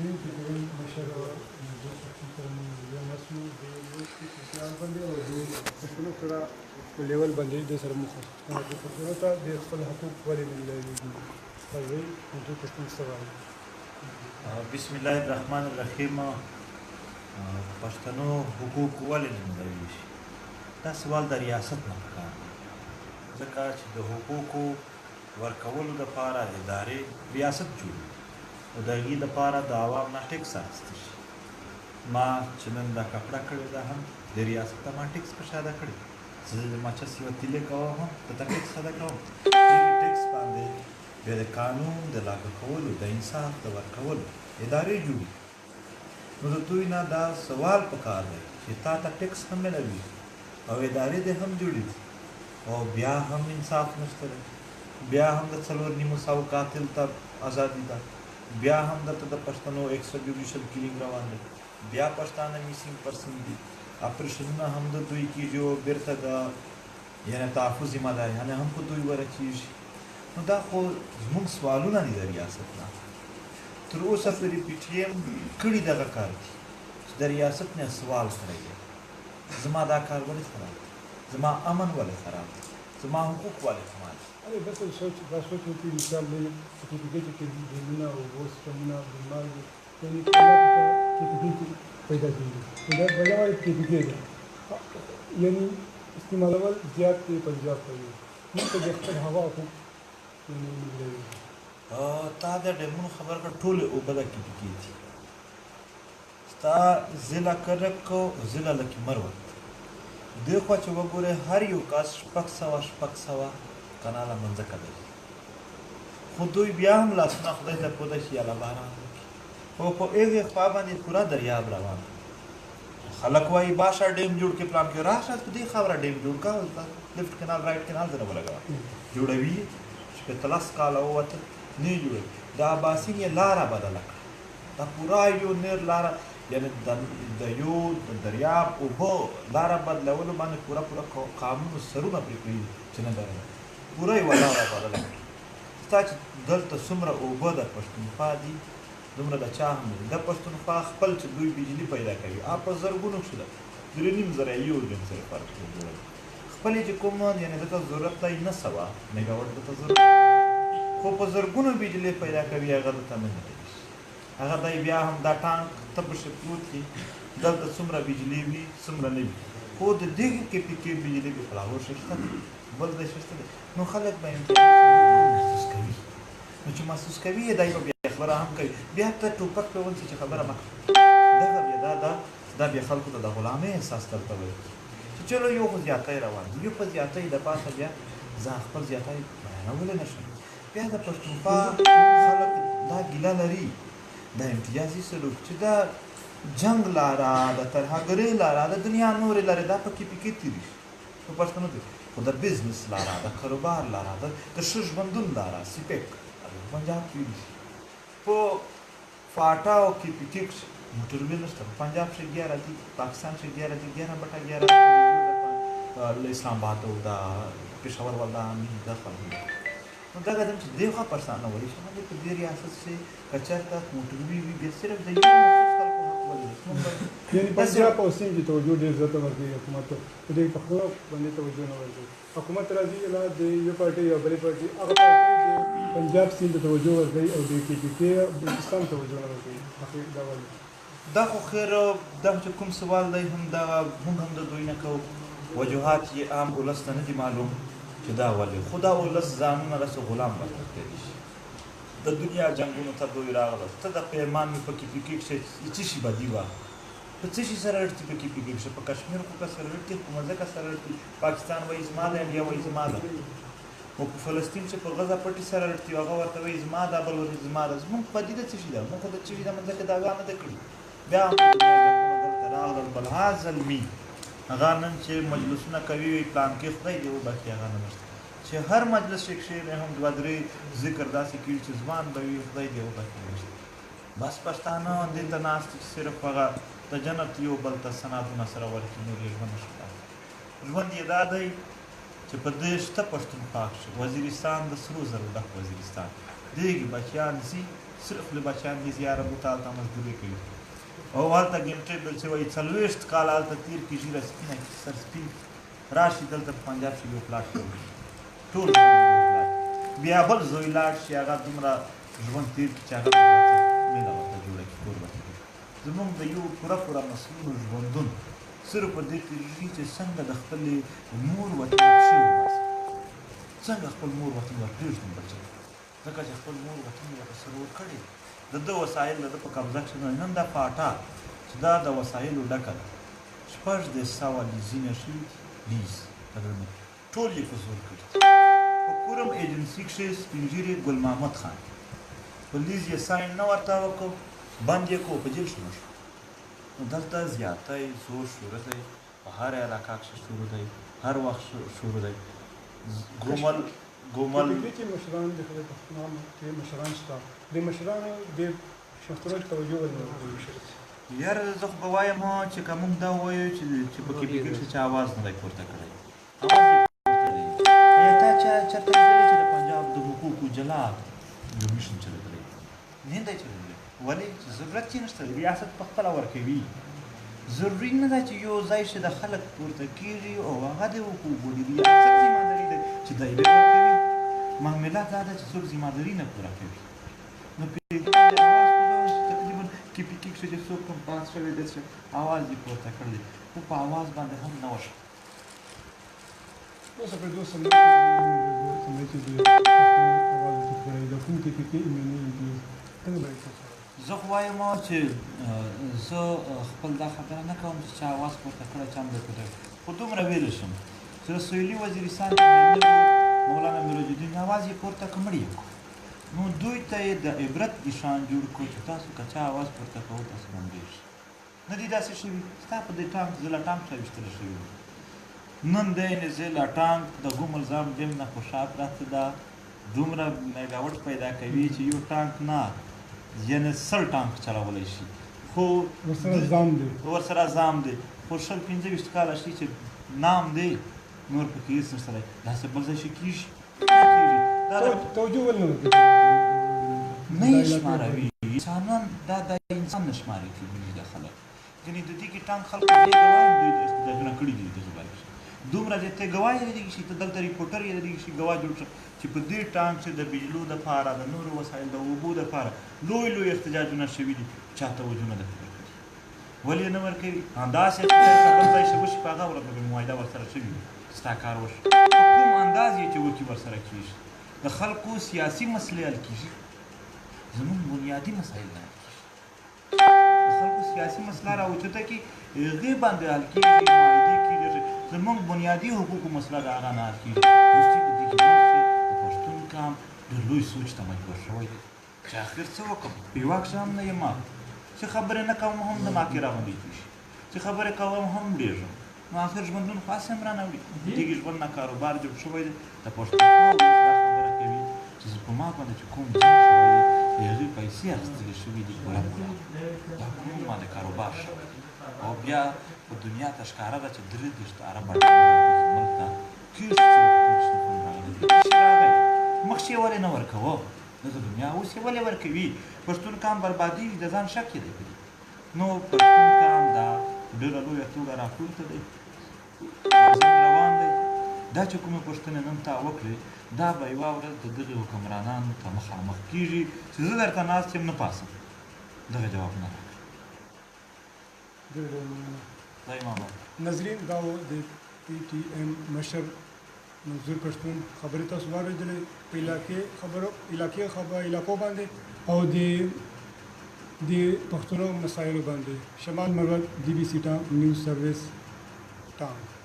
Presidente también مشر yo nasu de social باندې او د پښتنو سره په لیول باندې د سره مخ د پښتنو ته د خپل حقوق ولې نه لري راځي د پښتون سره بسم الله الرحمن الرحیم. پښتنو حقوق ولې نه لري؟ دا سوال د ریاست نه پکار ځکه چې د حقوقو ورکولو لپاره ادارې ریاست جوړوي او د هغې دپاره د عوام نه ټکس اخیستل شي. ما چې نن دا کپړه کړې ده هم د ریاست ته ما ټکس په شا ده کړې. زه د ماچس یوه تیلې کوم هم د ته ټکس ادا کوم. دغې ټکس باندې بیا د قانون د لاګو کولو د انصاف د ورکولو ادارې جوړي. نو د دوی نه دا سوال پکار دی چې تا ته ټکس هم ملوي او ادارې دې هم جوړې دي او بیا هم انصاف نشته دی. بیا هم د 4.5 قاتل ته ازادي ده. بیا هم دلته د پښتنو ایکسټراجوډیشل کیلینګ روان دی. بیا پښتانه میسینګ پرسن دي. اپریشنونه هم د دوی کېږي او بیرته د یعنې تعفو ذمه داریانې هم په دوی ورچېږي. نو دا خو زموږ سوالونه دي د ریاست نه. تر اوسه پورې پي ټي ایم کړي دغه کار دي چې د ریاست نه سوال کړی دی زما دا کار ولې خراب دی، زما امن ولې خراب دی، زما حقوق ولې کمال دي. अरे बस सोच होती मिसाल में सर्टिफिकेट के देना और वो स्टमिना दिमाग यानी सर्टिफिकेट पैदा की पैदा बड़ा वाली सर्टिफिकेट यानी इस्तेमाल वाल ज़्यादा के पंजाब का ये तो देखकर हवा को यानी मिलेगी تا د ډیمونو خبر کړ ټول او بده کې کېږي ستا ضلع کرک ضلع لکه مروت دی خو چې وګوره هر یو کس شپږ سوه کناله منځکه دی خو دوی بیا هم لاسونه خدای ته پوده شي الله باران وکړي خو په هغې خوا باندې پوره دریاب روان خلک وایي باشه ډیم جوړ کې پلان کې راشه په دې خبره ډیم جوړ کا لیفټ کنال رایټ کنال ځنه ولګوه جوړوي شپېته لس کاله ووته نه جوړوي د اباسین یې لاره بدله کړه دا پوره یو نیر لاره یعنې د یو د دریاب اوبه لاره بدلولو باندې پوره قانون سرونه پرې کړي چې نه ده پوره یوه لاره بدله کړي ستا چې دلته څومره اوبه د پښتونخوا دي دومره د چا هم نه د پښتونخوا خپل چې دوی بجلي پیدا کوي په زرګونو کښې ده 3.5 زره یو ډېر سره فرق جوړوي خپلې چې کوم یعنې دته ضرورت دی 900 میګاوټ دته ضرورت خو په زرګونو بجلي پیدا کوي هغه دته نه لري هغه دی بیا هم دا ټانک ته پشې پروت وي دلته څومره بجلي وي څومره نه وي خو د دغې کې بجلي په فلاور شته دی بل دی شته دی نو خلک به محسوس کوي نو چې محسوس کوي دی به بیا خبره هم کوي بیا ته ټوپک پرې ونیسي چې خبره مه کوه دغه بیا دا بیا خلکو ته د غلامۍ احساس درته وایي چې چلو یو خو زیاتی روان دي یو په زیاتی د پاسه بیا زه خپل زیاتی بیانولی نه شم بیا د پښتونخوا خلک دا ګیله لري د امتیازي سلوک چې دا جنگ لاره د ترهګرۍ لاره د دنیا نورې لارې دا پکې تېري شي په پښتنو کې خو د بزنس لاره د کاروبار لاره د ښه ژوندون لاره سیپیک پنجاب تېري شي په فاټاو کې پکې موټروې نشته په پنجاب کښې 11 دي پاکستان کښې 11 دي 11/11 اسلام آباد او دا پېښور والدا دا خلک نو دغه دم چې دې خوا پښتانه وایي چې موږ په دې ریاست کښې که چېرته موټروي وي بیا صرف د یو مخصوص خلکو حق ولري یعنې پنجاب او سیند ته توجه ډېر زیاته ورکوي حکومت ته په دې پښتنو باندې توجه نه ورکوي حکومت راځي له د یو پارټۍ یا بلې پارټۍ هغه پارټۍ چې پنجاب سیند ته توجه ورکوي او د KPK بلوچستان ته توجه نه ورکوي دا ولې دا خو خیر دا چې کوم سوال دی هم دا موږ هم د دوی نه کوو وجوهات یې عام ولس ته نه دي معلوم چې دا ولې خو دا ولس ځانونه رسو غلام ورته کړي شي د دنیا جنګونو ته دوی راغله ته د پیمان مې په KPK کښې څه شي بدي وه په څه شي سره رټي په KPK کښې په کشمیر خو که سره رټي په مځکه سره رټي پاکستان وایي زما ده انډیا وایي زما ده او په فلسطین چې په غزه پټي سره رټي هغه ورته وایي زما ده بل ورته زما ده زموږ پدیده څه شي ده موږ خو د څه شي د مځکه دعوا نه ده کړې بیا هم دلته راغلل بل هذا المین هغه نن چې مجلسونه کوي پلان کې خدای دې وبخښي هغه نه نشته چې هر مجلس کې کښېنې هم 2-3 ذکر داسې کېږي چې ځوان به وي خدای دې وبخښي نشته بس پښتانه دې ته ناست چې صرف هغه د جنت یو بل ته سنادونه سره ورکړي نور یې ژوند نشي ژوند یې دا دی چې په دې شته پښتونخوا کښې وزیرستان د سرو زرو ډک وزیرستان دېږي بچیان ځي صرف له بچیان دي زیاره بوتال ته مزدوري کوي او هلته ګنټې بل چې وایي 40 کال هلته تېر کړي ږیره سپینه کړي سر سپین راشي دلته په پنجاب کې یو پلاټ ټول بیا بل زوی لاړ شي هغه دومره ژوند تېر کړي چې هغه مینه ورته جوړه کړي کور ورته کړي زموږ د یو پوره مسؤلو ژوندون صرف په دې تېرېږي چې څنګه د خپلې مور وطن پښې وباسي څنګه خپل مور وطن ور پرېږدم بچی ځکه چې خپل مور وطن یې ورته سرور کړی د ده وسایل د ده په قبضه کښې نه نن دا پاټا چې دا د وسایلو ډکه ده 1800 لیزونه شوي لیز ټول یې په زور کړي په کورم ایجنسي کښې سپین ږیري ګل محمد خان په لیز یې ساین نه ورته وکړو بند یې کړو په جیل شنو شو نو دلته زیاتی زور شروع دی په هر علاقه کښې شروع دی هر وخت شروع دی ګومل کې مشران د خپل پښتنو کې مشران شته د مشرانو د شخصیت توجه ورنه یار زه خو به وایم چې که موږ دا ووایو چې په کې فکر چې چا اواز نه دی پورته کړی اواز یې پورته دی ایا تا چېرته لیدلی چې د پنجاب د حقوقو جلا کمیشن چلېدلی نه دی چلېدلی ولې ضرورت یې نشته ریاست په خپله ورکوي ضروري نه ده چې یو ځای چې د خلک پورته کېږي او هغه د حقوقو د ریاست ذمهداري ده چې دی به ورکوي معامله دا ده چې څوک ذمهداري نه پوره کوي نو پرېږدي اواز تقریبا کې پکې کښې چې څوک هم پاس شوی دی چې اواز یې پورته کړی خو په اواز باندې هم نه وشو اوس په دوه سمې چې د اواز پورته د کوم کې کې ایمني دي څنګه به زه خو وایم چې زه خپل دا خبره نه کوم چې چا اواز پورته کړی چا هم دی پورته خو دومره ویلی شم چې د سویلي وزیرستان کې مېلمه مولانا میراجالدین اواز یې پورته کړ مړ یې کړو نو دوی ته یې د عبرت نشان جوړ کړو چې تاسو که چا اواز پورته کوئ تاسو بندېږئ نه دي داسې شوي ستا په دې ټانک زه له ټانک سره ویشتلی شوي نن دی نزې له ټانک د ګومل ځام ډیم نه خو شا پراته ده دومره میګاوټ پیدا کوي چې یو ټانک نه یعنې 100 ټانک چلولی شي خو ورسره ځام دی خو 25 کاله شي چې نام دی نور پکې هېڅ نشته دی داسې بل ځای شي کېږي توجه ولنه نه یې شماروي انسانان دا د انسان نه شمارې کېږي د خلک یعنې د دې کې ټانک خلکو دې ګواه دوی استدلالونه کړي دي دغه باره کښې دومره چې ته ګواه یې لرېږي شي ته دلته ریپورټر یې لرېږي شي ګواه جوړ شه چې په دې ټانک چې د بجلو دپاره د نورو وسایل د اوبو دپاره لوی لوی احتجاجونه شوي دي چا توجه نه ده پرې کړې ولې یې نه ورکوي همداسې احتجاج که بل ځای چې وشي په هغه ورځ به معاهده ورسره شوي وي ستا کار وشو په کوم انداز یې چې وکړي ورسره کېږي د خلکو سیاسي مسلې حل کېږي زموږ بنیادي مسایل نه حل کېږي د خلکو سیاسي مسله راوچته کړي هغې باندې حل کېږي معاهدې کېږي زموږ بنیادي حقوقو مسله د هغه نه حل کېږي دوستي په دې کې بند شي د پښتون قام ډېر لوی سوچ ته مجبور شوی دی چې اخر څه وکړم بېواک شه هم نه یم چې خبرې نه کوم هم د ما کې راغونډې کېږي چې خبرې کوم هم ډېږم نو اخر ژوندون خو هسې هم رانه وړي دغې ژوند نه کاروبار جوړ شوی دی د پښتونخوا ولس دا خبره کوي چې په ما باندې چې کوم ځین شوی دی د هغې پیسې اخیستلې شوي دي پوره پوره دا کوم باندې کاروبار شوی دی او بیا په دنیا ته ښکاره ده چې 23 اربه ډالره ملک ته کېږي چې راغلی مخکې یې ولې نه ورکوه دغه دنیا اوس یې ولې ورکوي پښتون قام بربادي د ځان شک یې دی کړي نو پښتون قام دا ډېره لویه توګه راپورته دی روان دی دا چې کومې پوښتنې نن تا وکړې دا به یوه ورځ د دغې حکمرانانو ته مخامخ کېږي چې زه درته ناست یم نه پاسم دغه جوابونه راکړه ناظرین دا و د پی ټي ایم مشر منظور پښتون خبرې تاسو واورېدلې په علاقو باندې او د پښتنو مسایلو باندې شمال مروت DBC ټانک نیوز سروس ټانک